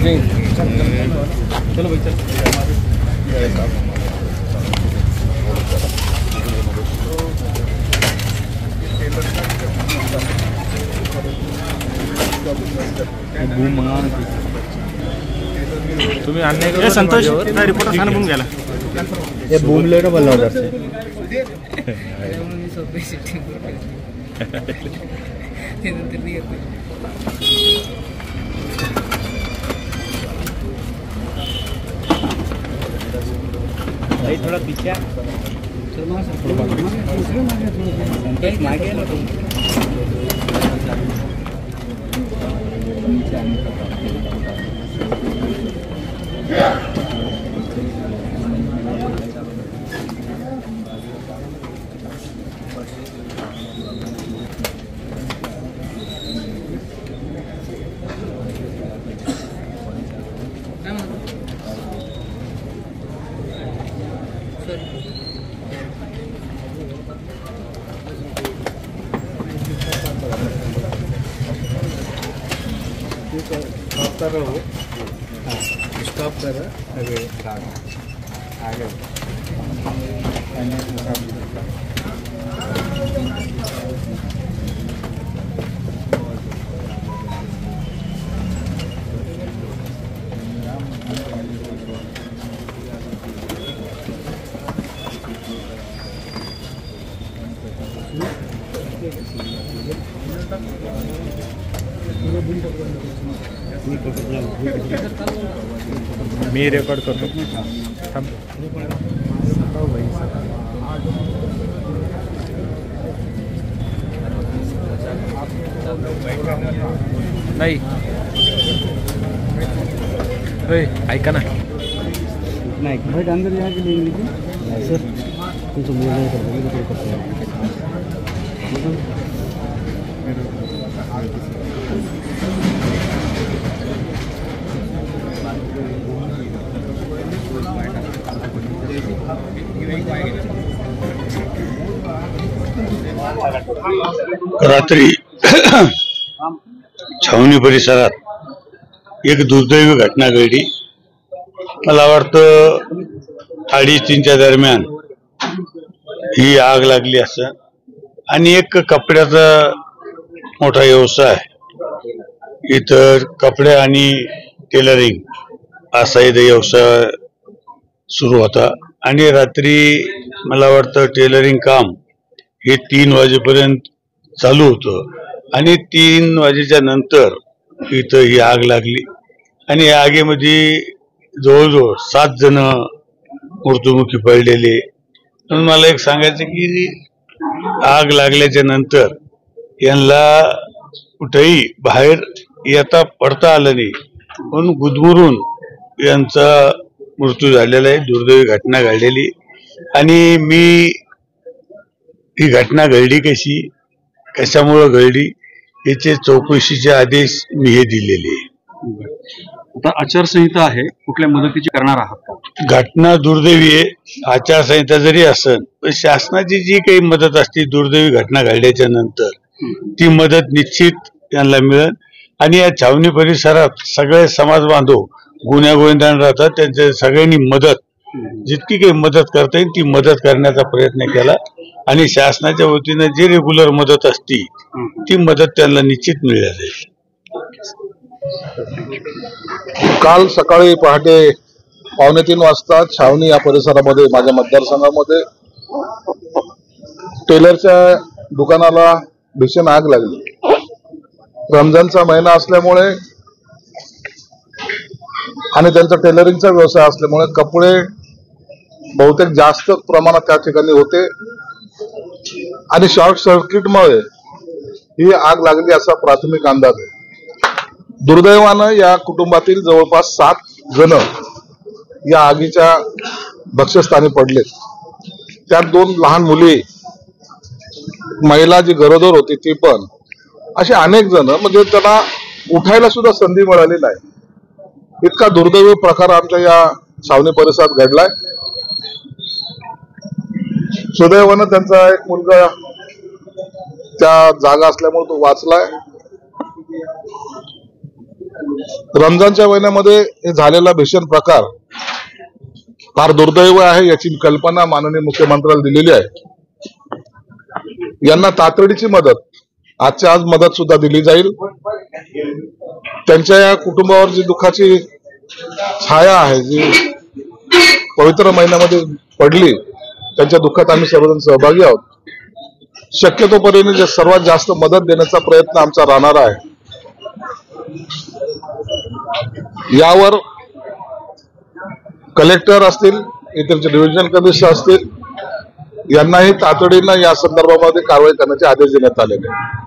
चलो भाई चल। तुम्ही आणणे संतोष रिपोर्टर सांगा म्हणून गेला हे बूम लेट बोलला होता थोड़ा पीछे स्टॉप कर आगे मी रेकॉर्ड करतो थांब नाही ऐका ना नाही भाई अंदर जाके ले लीजिए सर कुछ बोलना रात्री छावणी परिसरात एक दुर्दैवी घटना घडली। मला वाटतं 3:30च्या दरम्यान ही आग लागली असं आणि एक कपड्याचा मोठा व्यवसाय इतर कपडे आणि टेलरिंग असा इथे व्यवसाय सुरू होता आणि रात्री मला वाटतं टेलरिंग काम हे 3 वाजेपर्यंत चालू होतं आणि 3 वाजेच्या नंतर इथं ही आग लागली आणि या आगीमध्ये जवळजवळ 7 जण मृत्युमुखी पडलेले। म्हणून मला एक सांगायचं की आग लागल्याच्या नंतर यांना कुठेही बाहेर येता पडता आलं नाही म्हणून गुदमरून यांचा मृत्यू झालेला आहे। दुर्दैवी घटना घडलेली आणि मी ही घटना घडली कशी कशामुळे घडली याचे चौकशीचे आदेश मी हे दिलेले। आता आचारसंहिता आहे कुठल्या मदतीची करणार आहात का? घटना दुर्दैवी आहे आचारसंहिता जरी असेल पण शासनाची जी काही मदत असते दुर्दैवी घटना घडल्याच्या नंतर ती मदत निश्चित त्यांना मिळेल आणि या छावणी परिसरात सगळे समाज बांधव गुण्यागोविंदाने राहतात त्यांच्या सगळ्यांनी मदत जितकी काही मदत करता येईल ती मदत करण्याचा प्रयत्न केला आणि शासनाच्या वतीने जी रेग्युलर मदत असती ती मदत त्यांना निश्चित मिळाली। काल सकाळी पहाटे 2:45 वाजता छावणी या परिसरामध्ये माझ्या मतदारसंघामध्ये टेलरच्या दुकानाला भीषण आग लागली। रमजानचा महिना असल्यामुळे आणि त्यांचा टेलरिंगचा व्यवसाय असल्यामुळे कपडे बहुतेक जास्त प्रमाणात त्या ठिकाणी होते आणि शॉर्ट सर्किटमुळे ही आग लागली असा प्राथमिक अंदाज आहे। दुर्दैवानं या कुटुंबातील जवळपास 7 जण या आगीच्या भक्ष्यस्थानी पडलेत। त्यात 2 लहान मुली महिला जी गरोदर होती ती पण असे अनेक जण म्हणजे त्यांना उठायला सुद्धा संधी मिळाली नाही। इतका दुर्दैवी प्रकार आमच्या या छावणी परिसरात घडलाय। सुदैवानं त्यांचा एक मुलगा त्या जागा असल्यामुळे तो वाचलाय। रमजानच्या महिन्यामध्ये हे झालेला भीषण प्रकार फार दुर्दैव आहे, याची कल्पना माननीय मुख्यमंत्र्याला दिलेली आहे. यांना तातडीची मदत आजच्या आज मदत सुद्धा दिली जाईल. त्यांच्या या कुटुंबावर जी दुःखाची छाया आहे, जी पवित्र महिन्यामध्ये पडली, त्यांच्या दुःखात आम्ही सर्वजण सहभागी आहोत. शक्यतोपर्यंत सर्वात जास्त मदत देण्याचा प्रयत्न आमचा राहणार आहे. यावर कलेक्टर असतील, इतर डिव्हिजन कमिशनर असतील, यांनाही तातडीनं या संदर्भामध्ये कारवाई करण्याचे आदेश देण्यात आलेले आहेत.